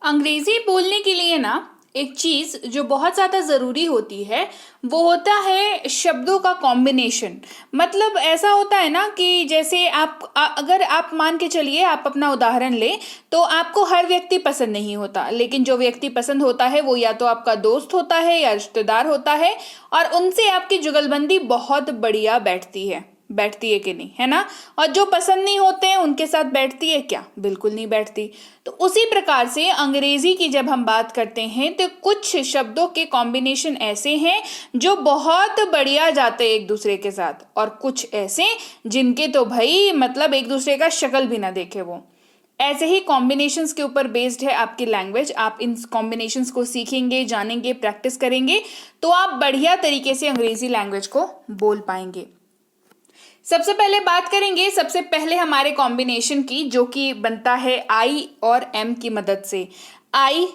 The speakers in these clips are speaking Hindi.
अंग्रेजी बोलने के लिए ना एक चीज जो बहुत ज़्यादा ज़रूरी होती है वो होता है शब्दों का कॉम्बिनेशन। मतलब ऐसा होता है ना कि जैसे अगर आप मान के चलिए, आप अपना उदाहरण लें तो आपको हर व्यक्ति पसंद नहीं होता, लेकिन जो व्यक्ति पसंद होता है वो या तो आपका दोस्त होता है या रिश्तेदार होता है, और उनसे आपकी जुगलबंदी बहुत बढ़िया बैठती है कि नहीं, है ना। और जो पसंद नहीं होते हैं उनके साथ बैठती है क्या? बिल्कुल नहीं बैठती। तो उसी प्रकार से अंग्रेजी की जब हम बात करते हैं तो कुछ शब्दों के कॉम्बिनेशन ऐसे हैं जो बहुत बढ़िया जाते हैं एक दूसरे के साथ, और कुछ ऐसे जिनके तो भाई मतलब एक दूसरे का शक्ल भी ना देखे वो। ऐसे ही कॉम्बिनेशंस के ऊपर बेस्ड है आपकी लैंग्वेज। आप इन कॉम्बिनेशंस को सीखेंगे, जानेंगे, प्रैक्टिस करेंगे तो आप बढ़िया तरीके से अंग्रेजी लैंग्वेज को बोल पाएंगे। सबसे पहले बात करेंगे सबसे पहले हमारे कॉम्बिनेशन की, जो कि बनता है आई और एम की मदद से। आई,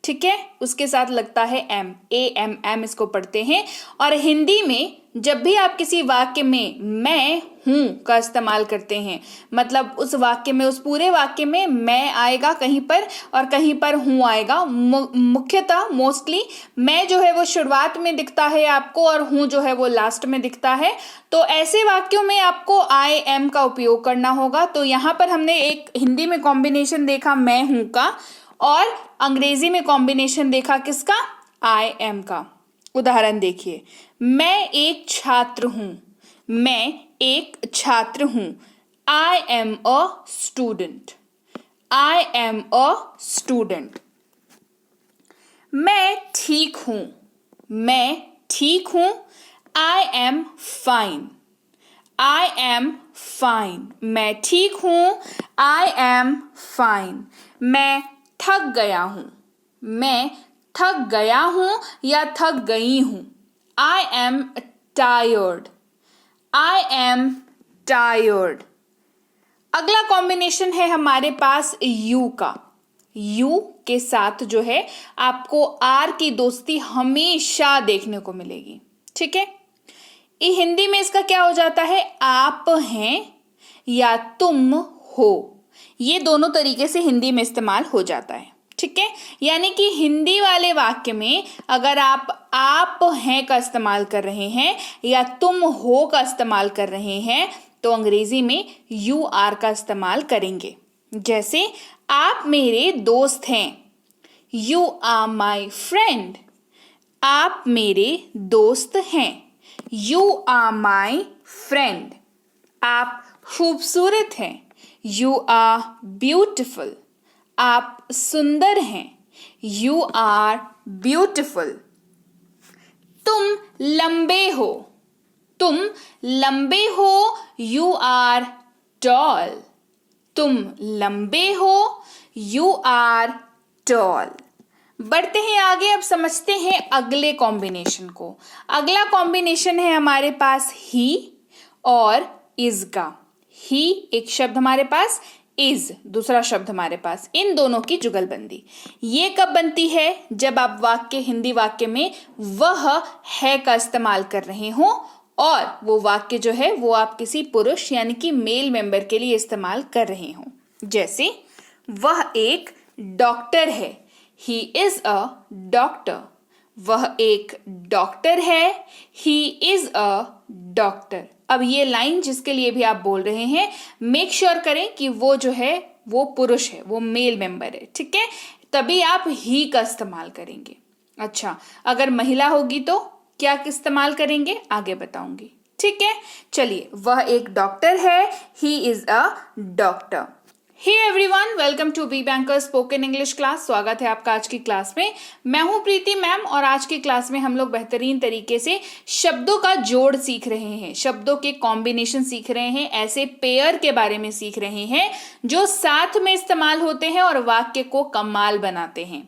ठीक है, उसके साथ लगता है एम, ए एम एम इसको पढ़ते हैं। और हिंदी में जब भी आप किसी वाक्य में मैं हूं का इस्तेमाल करते हैं, मतलब उस वाक्य में, उस पूरे वाक्य में मैं आएगा कहीं पर और कहीं पर हूं आएगा। मुख्यतः मोस्टली मैं जो है वो शुरुआत में दिखता है आपको और हूं जो है वो लास्ट में दिखता है। तो ऐसे वाक्यों में आपको आई एम का उपयोग करना होगा। तो यहाँ पर हमने एक हिंदी में कॉम्बिनेशन देखा मैं हूं का, और अंग्रेजी में कॉम्बिनेशन देखा किसका? आई एम का। उदाहरण देखिए, मैं एक छात्र हूं, मैं एक छात्र हूं। I am a student, I am a student. मैं ठीक हूं, मैं ठीक हूं। I am fine, I am fine. मैं ठीक हूं, आई एम फाइन। मैं थक गया हूं, मैं थक गया हूं या थक गई हूं। I am tired, I am tired. अगला कॉम्बिनेशन है हमारे पास यू का। यू के साथ जो है आपको आर की दोस्ती हमेशा देखने को मिलेगी, ठीक है। हिंदी में इसका क्या हो जाता है? आप हैं या तुम हो, ये दोनों तरीके से हिंदी में इस्तेमाल हो जाता है, ठीक है। यानी कि हिंदी वाले वाक्य में अगर आप हैं का इस्तेमाल कर रहे हैं या तुम हो का इस्तेमाल कर रहे हैं तो अंग्रेजी में यू आर का इस्तेमाल करेंगे। जैसे आप मेरे दोस्त हैं, यू आर माई फ्रेंड। आप मेरे दोस्त हैं, यू आर माई फ्रेंड। आप खूबसूरत हैं, यू आर ब्यूटिफुल। आप सुंदर हैं, यू आर ब्यूटिफुल। तुम लंबे हो, तुम लंबे हो, यू आर टॉल। तुम लंबे हो, यू आर टॉल। बढ़ते हैं आगे, अब समझते हैं अगले कॉम्बिनेशन को। अगला कॉम्बिनेशन है हमारे पास ही और इज का। ही एक शब्द हमारे पास, इज दूसरा शब्द हमारे पास, इन दोनों की जुगलबंदी। ये कब बनती है? जब आप हिंदी वाक्य में वह है का इस्तेमाल कर रहे हो और वो वाक्य जो है वो आप किसी पुरुष यानी कि मेल मेंबर के लिए इस्तेमाल कर रहे हो। जैसे वह एक डॉक्टर है, ही इज अ डॉक्टर। वह एक डॉक्टर है, ही इज अ डॉक्टर। अब ये लाइन जिसके लिए भी आप बोल रहे हैं, मेक श्योर करें कि वो जो है वो पुरुष है, वो मेल मेंबर है, ठीक है। तभी आप ही का इस्तेमाल करेंगे। अच्छा, अगर महिला होगी तो क्या इस्तेमाल करेंगे आगे बताऊंगी, ठीक है। चलिए, वह एक डॉक्टर है, he is a doctor. Hey everyone, welcome to be banker spoken English class. स्वागत है आपका आज की क्लास में। मैं हूं प्रीति मैम और आज की क्लास में हम लोग बेहतरीन तरीके से शब्दों का जोड़ सीख रहे हैं, शब्दों के कॉम्बिनेशन सीख रहे हैं, ऐसे पेयर के बारे में सीख रहे हैं जो साथ में इस्तेमाल होते हैं और वाक्य को कमाल बनाते हैं।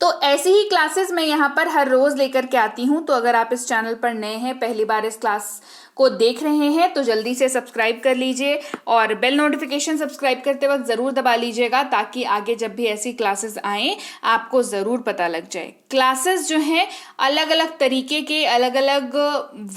तो ऐसी ही क्लासेस मैं यहाँ पर हर रोज लेकर के आती हूँ। तो अगर आप इस चैनल पर नए हैं, पहली बार इस क्लास को देख रहे हैं तो जल्दी से सब्सक्राइब कर लीजिए और बेल नोटिफिकेशन सब्सक्राइब करते वक्त ज़रूर दबा लीजिएगा ताकि आगे जब भी ऐसी क्लासेस आएँ आपको ज़रूर पता लग जाए। क्लासेस जो हैं अलग अलग तरीके के, अलग अलग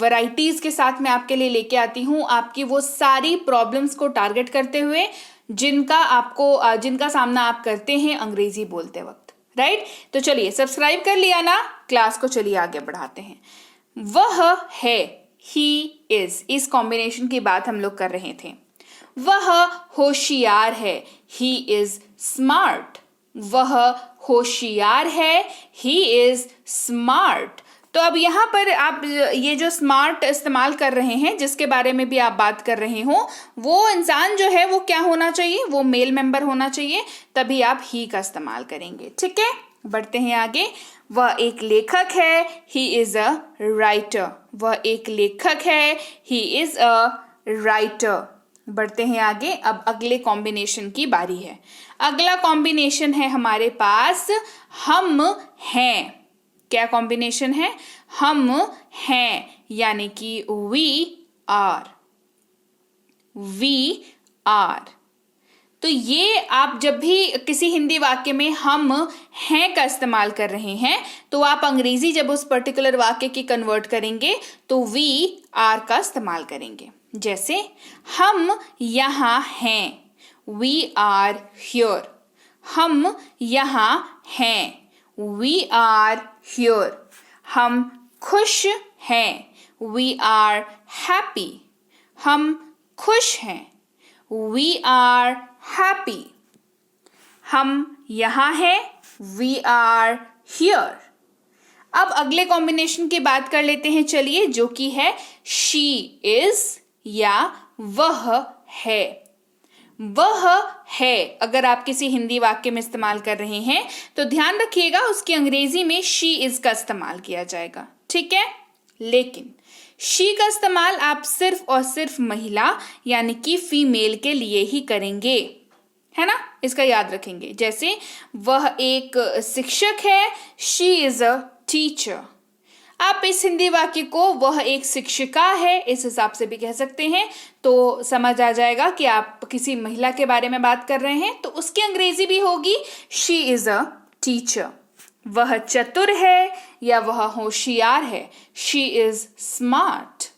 वैरायटीज़ के साथ मैं आपके लिए लेके आती हूँ, आपकी वो सारी प्रॉब्लम्स को टारगेट करते हुए जिनका सामना आप करते हैं अंग्रेजी बोलते वक्त, राइट। तो चलिए सब्सक्राइब कर लिया ना, क्लास को चलिए आगे बढ़ाते हैं। वह है, ही इज, इस कॉम्बिनेशन की बात हम लोग कर रहे थे। वह होशियार है, ही इज स्मार्ट। वह होशियार है, ही इज स्मार्ट। तो अब यहाँ पर आप ये जो स्मार्ट इस्तेमाल कर रहे हैं, जिसके बारे में भी आप बात कर रहे हो, वो इंसान जो है वो क्या होना चाहिए, वो मेल मेंबर होना चाहिए, तभी आप ही का इस्तेमाल करेंगे। ठीक है, बढ़ते हैं आगे। वह एक लेखक है, ही इज अ राइटर। वह एक लेखक है, ही इज अ राइटर। बढ़ते हैं आगे। अब अगले कॉम्बिनेशन की बारी है। अगला कॉम्बिनेशन है हमारे पास हम हैं। क्या कॉम्बिनेशन है? हम हैं, यानी कि वी आर। We are. तो ये आप जब भी किसी हिंदी वाक्य में हम हैं का इस्तेमाल कर रहे हैं, तो आप अंग्रेजी जब उस पर्टिकुलर वाक्य की कन्वर्ट करेंगे तो वी आर का इस्तेमाल करेंगे। जैसे हम यहाँ हैं, वी आर हियर। हम यहाँ हैं, वी आर हियर। हम खुश हैं, वी आर हैप्पी। हम खुश हैं, वी आर हैप्पी। हम यहाँ हैं, वी आर हियर। अब अगले कॉम्बिनेशन की बात कर लेते हैं चलिए, जो कि है शी इज या वह है। वह है अगर आप किसी हिंदी वाक्य में इस्तेमाल कर रहे हैं तो ध्यान रखिएगा उसकी अंग्रेजी में शी इज का इस्तेमाल किया जाएगा। ठीक है, लेकिन शी का इस्तेमाल आप सिर्फ और सिर्फ महिला यानी कि फीमेल के लिए ही करेंगे, है ना, इसका याद रखेंगे। जैसे वह एक शिक्षक है, शी इज अ टीचर। आप इस हिंदी वाक्य को वह एक शिक्षिका है इस हिसाब से भी कह सकते हैं, तो समझ आ जाएगा कि आप किसी महिला के बारे में बात कर रहे हैं। तो उसकी अंग्रेजी भी होगी शी इज अ टीचर। वह चतुर है या वह होशियार है, she is smart.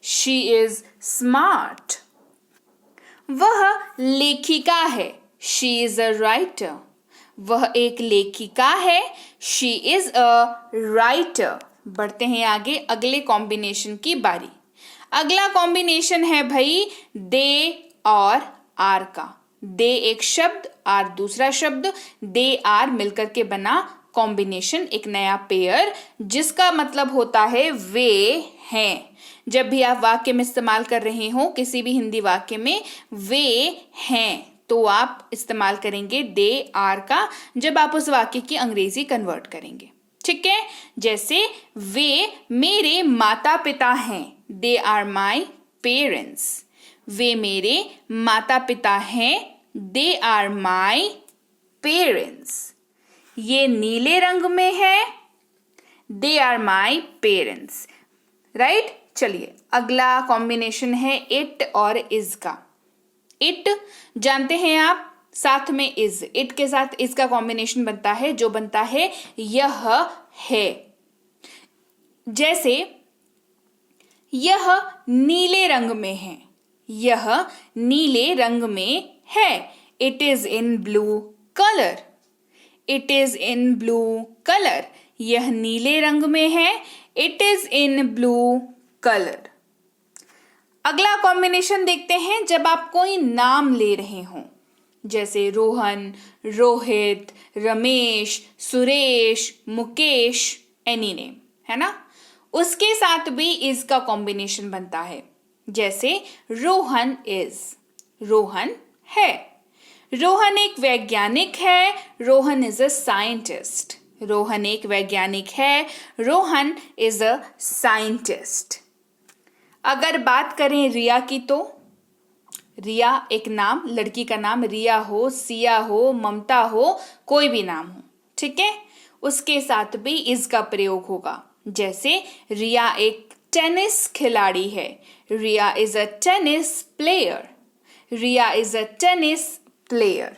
She is smart. वह लेखिका है, शी इज अ राइटर। वह एक लेखिका है, शी इज अ राइटर। बढ़ते हैं आगे, अगले कॉम्बिनेशन की बारी। अगला कॉम्बिनेशन है भाई दे और आर का। दे एक शब्द, आर दूसरा शब्द, दे आर मिलकर के बना कॉम्बिनेशन, एक नया पेयर, जिसका मतलब होता है वे हैं। जब भी आप वाक्य में इस्तेमाल कर रहे हो किसी भी हिंदी वाक्य में वे हैं, तो आप इस्तेमाल करेंगे दे आर का जब आप उस वाक्य की अंग्रेजी कन्वर्ट करेंगे। ठीक है, जैसे वे मेरे माता पिता हैं, दे आर माई पेरेंट्स। वे मेरे माता पिता हैं, दे आर माई पेरेंट्स। ये नीले रंग में है, they are my parents. Right, चलिए अगला कॉम्बिनेशन है इट और इज का। इट जानते हैं आप, साथ में इज, इट के साथ इज का कॉम्बिनेशन बनता है जो बनता है यह है। जैसे यह नीले रंग में है, यह नीले रंग में है। It is in blue colour. It is in blue colour. यह नीले रंग में है, it is in blue colour. अगला कॉम्बिनेशन देखते हैं जब आप कोई नाम ले रहे हों, जैसे रोहन, रोहित, रमेश, सुरेश, मुकेश, एनी नेम, है ना, उसके साथ भी इज का कॉम्बिनेशन बनता है। जैसे रोहन इज, रोहन है। रोहन एक वैज्ञानिक है, Rohan is a scientist. Rohan एक वैज्ञानिक है, रोहन इज अ साइंटिस्ट। अगर बात करें रिया की, तो रिया एक नाम, लड़की का नाम, रिया हो, सिया हो, ममता हो, कोई भी नाम हो, ठीक है, उसके साथ भी इज का प्रयोग होगा। जैसे रिया एक टेनिस खिलाड़ी है, Riya is a tennis player. Riya is a tennis player.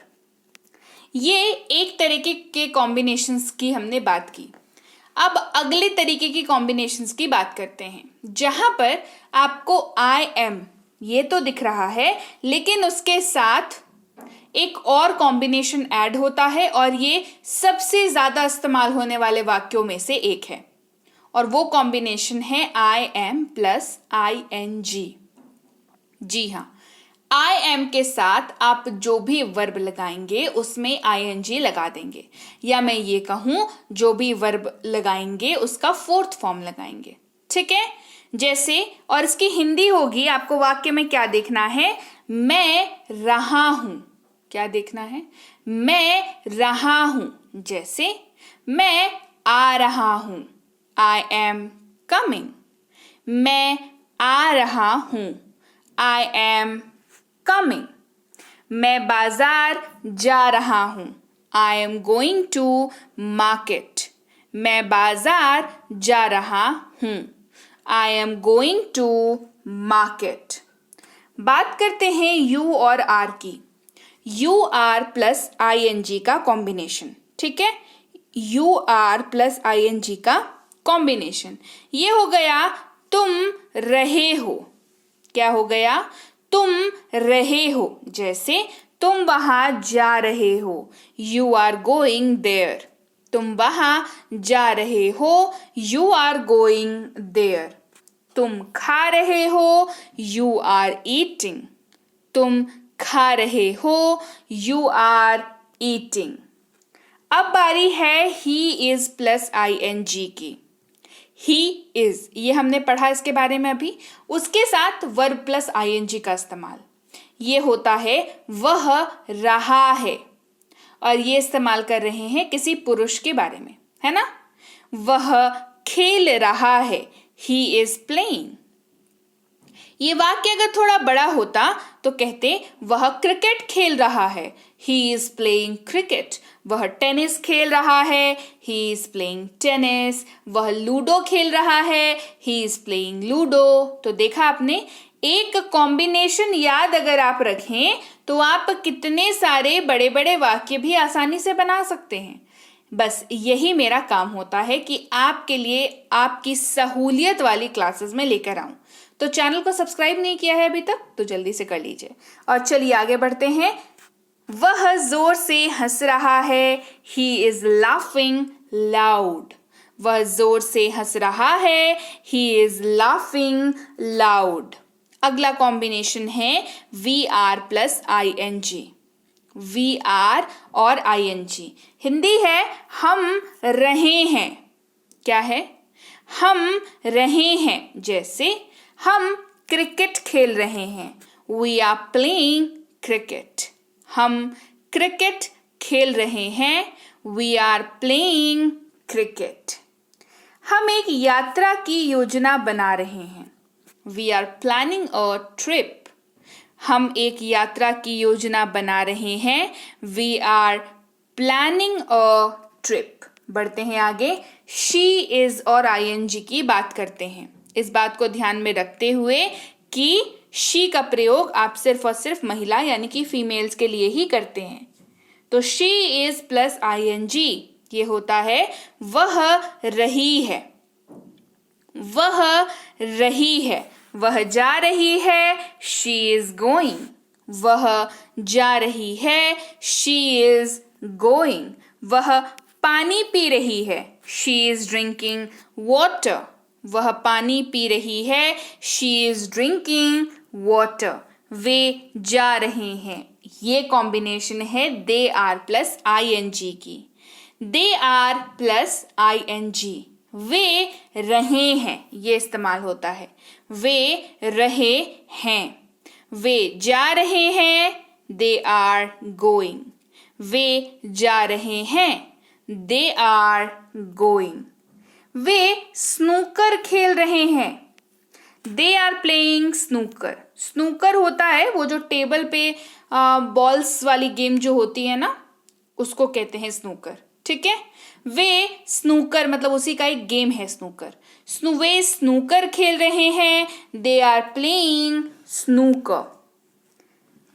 ये एक तरीके के कॉम्बिनेशंस की हमने बात की। अब अगले तरीके की कॉम्बिनेशंस की बात करते हैं, जहां पर आपको आई एम ये तो दिख रहा है, लेकिन उसके साथ एक और कॉम्बिनेशन ऐड होता है और ये सबसे ज्यादा इस्तेमाल होने वाले वाक्यों में से एक है और वो कॉम्बिनेशन है आई एम प्लस ING। जी हाँ, आई एम के साथ आप जो भी वर्ब लगाएंगे उसमें ING लगा देंगे, या मैं ये कहूं जो भी वर्ब लगाएंगे उसका फोर्थ फॉर्म लगाएंगे। ठीक है, जैसे, और इसकी हिंदी होगी, आपको वाक्य में क्या देखना है, मैं रहा हूं। क्या देखना है, मैं रहा हूं। जैसे मैं आ रहा हूं, आई एम कमिंग। मैं आ रहा हूं, आई एम कमिंग। मैं बाजार जा रहा हूं, I am going to market. मैं बाजार जा रहा हूं, I am going to market. बात करते हैं यू और आर की। यू आर प्लस ING का कॉम्बिनेशन। ठीक है, यू आर प्लस ING का कॉम्बिनेशन। ये हो गया तुम रहे हो। क्या हो गया, तुम रहे हो। जैसे तुम वहां जा रहे हो, यू आर गोइंग देयर। तुम वहां जा रहे हो, यू आर गोइंग देयर। तुम खा रहे हो, यू आर ईटिंग। तुम खा रहे हो, यू आर ईटिंग। अब बारी है ही इज प्लस ING की। ही इज, ये हमने पढ़ा इसके बारे में अभी। उसके साथ वर्ब प्लस ING का इस्तेमाल, ये होता है वह रहा है, और ये इस्तेमाल कर रहे हैं किसी पुरुष के बारे में, है ना। वह खेल रहा है, ही इज प्लेइंग। ये वाक्य अगर थोड़ा बड़ा होता तो कहते वह क्रिकेट खेल रहा है, ही इज प्लेइंग क्रिकेट। वह टेनिस खेल रहा है, ही इज प्लेइंग टेनिस। वह लूडो खेल रहा है, ही इज प्लेइंग लूडो। तो देखा आपने, एक कॉम्बिनेशन याद अगर आप रखें तो आप कितने सारे बड़े बड़े वाक्य भी आसानी से बना सकते हैं। बस यही मेरा काम होता है कि आपके लिए आपकी सहूलियत वाली क्लासेस में लेकर आऊं। तो चैनल को सब्सक्राइब नहीं किया है अभी तक तो जल्दी से कर लीजिए। और चलिए आगे बढ़ते हैं। वह जोर से हंस रहा है, ही इज लाफिंग लाउड। वह जोर से हंस रहा है, ही इज लाफिंग लाउड। अगला कॉम्बिनेशन है VR प्लस ING। VR और ING। हिंदी है हम रहे हैं। क्या है, हम रहे हैं। जैसे हम क्रिकेट खेल रहे हैं, वी आर प्लेइंग क्रिकेट। हम क्रिकेट खेल रहे हैं, वी आर प्लेइंग क्रिकेट। हम एक यात्रा की योजना बना रहे हैं, we are planning a trip. हम एक यात्रा की योजना बना रहे हैं, we are planning a trip. बढ़ते हैं आगे। शी इज और ING की बात करते हैं। इस बात को ध्यान में रखते हुए कि शी का प्रयोग आप सिर्फ और सिर्फ महिला यानी कि फीमेल्स के लिए ही करते हैं। तो शी इज प्लस ING, ये होता है वह रही है। वह रही है। वह जा रही है, शी इज गोइंग। वह जा रही है, शी इज गोइंग। वह पानी पी रही है, शी इज ड्रिंकिंग वाटर। वह पानी पी रही है, शी इज ड्रिंकिंग वाटर। वे जा रहे हैं। ये कॉम्बिनेशन है दे आर प्लस ING की। दे आर प्लस ING, वे रहे हैं, ये इस्तेमाल होता है। वे रहे हैं। वे जा रहे हैं, दे आर गोइंग। वे जा रहे हैं, दे आर गोइंग। वे स्नूकर खेल रहे हैं, they are playing snooker. Snooker होता है वो जो टेबल पे बॉल्स वाली गेम जो होती है ना, उसको कहते हैं स्नूकर। ठीक है, वे स्नूकर मतलब उसी का एक गेम है स्नूकर। वे स्नूकर खेल रहे हैं, दे आर प्लेइंग स्नूकर।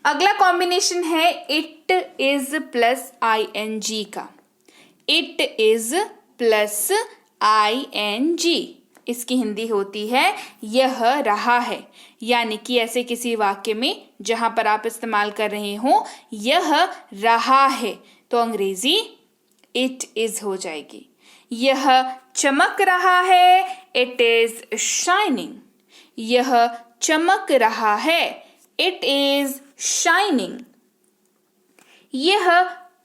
अगला कॉम्बिनेशन है इट इज प्लस ING का। It is plus ING। इसकी हिंदी होती है यह रहा है। यानी कि ऐसे किसी वाक्य में जहां पर आप इस्तेमाल कर रहे हो यह रहा है, तो अंग्रेजी इट इज हो जाएगी। यह चमक रहा है, इट इज शाइनिंग। यह चमक रहा है, इट इज शाइनिंग। यह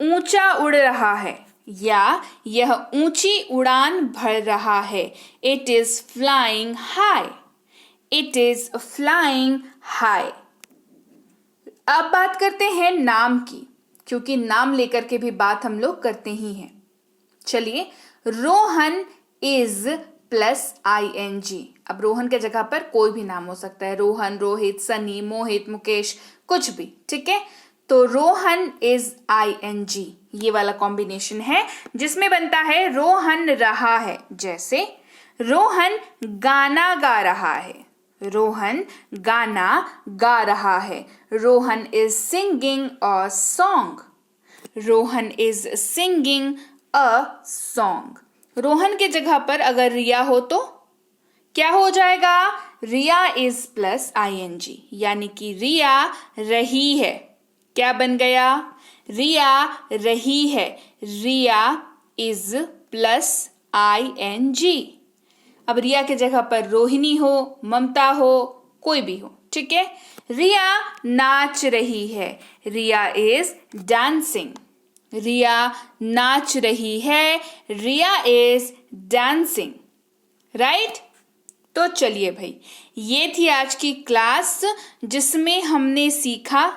ऊंचा उड़ रहा है या यह ऊंची उड़ान भर रहा है, it is flying high. It is flying high. अब बात करते हैं नाम की, क्योंकि नाम लेकर के भी बात हम लोग करते ही हैं। चलिए, रोहन इज प्लस ING। अब रोहन के जगह पर कोई भी नाम हो सकता है, रोहन, रोहित, सनी, मोहित, मुकेश, कुछ भी, ठीक है। तो रोहन इज ING, ये वाला कॉम्बिनेशन है जिसमें बनता है रोहन रहा है। जैसे रोहन गाना गा रहा है, रोहन गाना गा रहा है। Rohan is singing a song. Rohan is singing a song. Rohan के जगह पर अगर रिया हो तो क्या हो जाएगा? रिया इज प्लस ING, यानी कि रिया रही है। क्या बन गया? रिया रही है। Riya is plus ING। अब रिया के जगह पर रोहिणी हो, ममता हो, कोई भी हो, ठीक है। रिया नाच रही है, रिया इज डांसिंग। रिया नाच रही है, रिया इज डांसिंग, राइट। तो चलिए भाई, ये थी आज की क्लास जिसमें हमने सीखा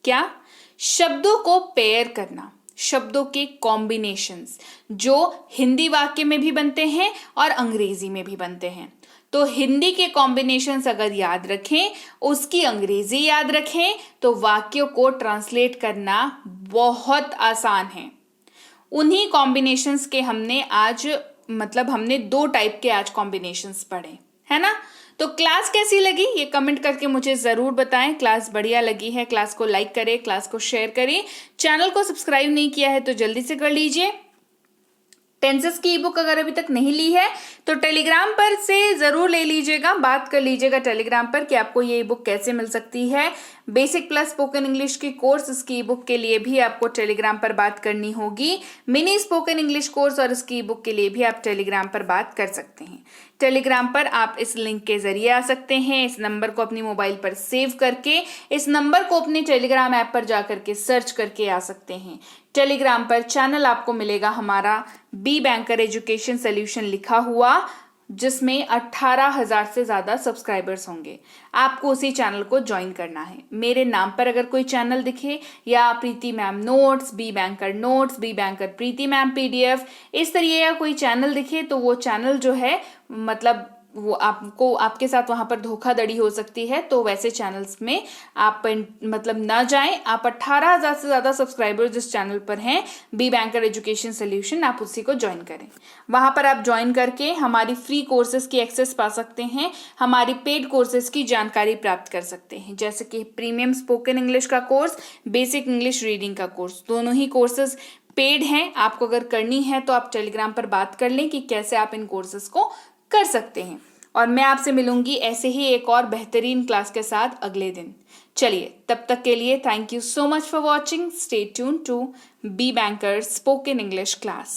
क्या? शब्दों को पेयर करना, शब्दों के कॉम्बिनेशंस जो हिंदी वाक्य में भी बनते हैं और अंग्रेजी में भी बनते हैं। तो हिंदी के कॉम्बिनेशंस अगर याद रखें, उसकी अंग्रेजी याद रखें, तो वाक्यों को ट्रांसलेट करना बहुत आसान है। उन्हीं कॉम्बिनेशंस के हमने आज हमने 2 टाइप के आज कॉम्बिनेशंस पढ़े, है ना। तो क्लास कैसी लगी ये कमेंट करके मुझे ज़रूर बताएं। क्लास बढ़िया लगी है, क्लास को लाइक करें, क्लास को शेयर करें। चैनल को सब्सक्राइब नहीं किया है तो जल्दी से कर लीजिए। टेंसेस की ई बुक अगर अभी तक नहीं ली है तो टेलीग्राम पर से ज़रूर ले लीजिएगा, बात कर लीजिएगा टेलीग्राम पर कि आपको ये ई बुक कैसे मिल सकती है। बेसिक प्लस स्पोकन इंग्लिश की कोर्स, इसकी ई बुक के लिए भी आपको टेलीग्राम पर बात करनी होगी। मिनी स्पोकन इंग्लिश कोर्स और इसकी ई बुक के लिए भी आप टेलीग्राम पर बात कर सकते हैं। टेलीग्राम पर आप इस लिंक के जरिए आ सकते हैं। इस नंबर को अपनी मोबाइल पर सेव करके इस नंबर को अपने टेलीग्राम ऐप पर जा करके सर्च करके आ सकते हैं। टेलीग्राम पर चैनल आपको मिलेगा हमारा बी बैंकर एजुकेशन सोल्यूशन लिखा हुआ, जिसमें 18,000 से ज़्यादा सब्सक्राइबर्स होंगे। आपको उसी चैनल को ज्वाइन करना है। मेरे नाम पर अगर कोई चैनल दिखे या प्रीति मैम नोट्स, बी बैंकर प्रीति मैम PDF, इस तरीके का कोई चैनल दिखे तो वो चैनल जो है वो आपको आपके साथ वहां पर धोखाधड़ी हो सकती है। तो वैसे चैनल्स में आप ना जाएं। आप 18,000 से ज़्यादा सब्सक्राइबर जिस चैनल पर हैं, बी बैंकर एजुकेशन सोल्यूशन, आप उसी को ज्वाइन करें। वहां पर आप ज्वाइन करके हमारी फ्री कोर्सेज की एक्सेस पा सकते हैं, हमारी पेड कोर्सेज की जानकारी प्राप्त कर सकते हैं, जैसे कि प्रीमियम स्पोकन इंग्लिश का कोर्स, बेसिक इंग्लिश रीडिंग का कोर्स। दोनों ही कोर्सेज पेड हैं। आपको अगर करनी है तो आप टेलीग्राम पर बात कर लें कि कैसे आप इन कोर्सेज को कर सकते हैं। और मैं आपसे मिलूंगी ऐसे ही एक और बेहतरीन क्लास के साथ अगले दिन। चलिए, तब तक के लिए thank you so much for watching. Stay tune to be banker spoken English class.